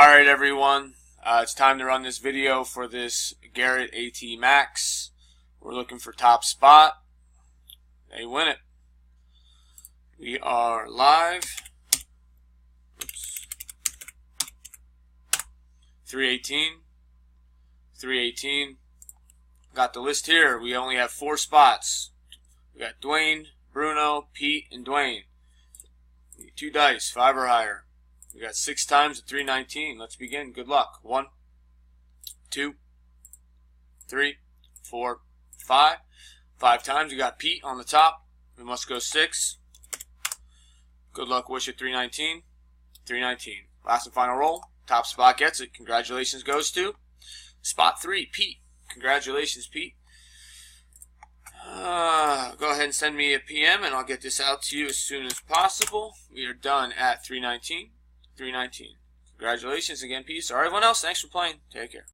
Alright everyone, it's time to run this video for this Garrett AT Max. We're looking for top spot. They win it. We are live. Oops. 318. 318. Got the list here. We only have 4 spots. We got Dwayne, Bruno, Pete, and Dwayne. 2 dice, 5 or higher. We got 6 times at 319. Let's begin. Good luck. 1, 2, 3, 4, 5. 5 times. We got Pete on the top. We must go 6. Good luck. Wish at 319. 319. Last and final roll. Top spot gets it. Congratulations goes to spot 3, Pete. Congratulations, Pete. Go ahead and send me a PM and I'll get this out to you as soon as possible. We are done at 319. 319. Congratulations again, Pete. All right, everyone else, thanks for playing. Take care.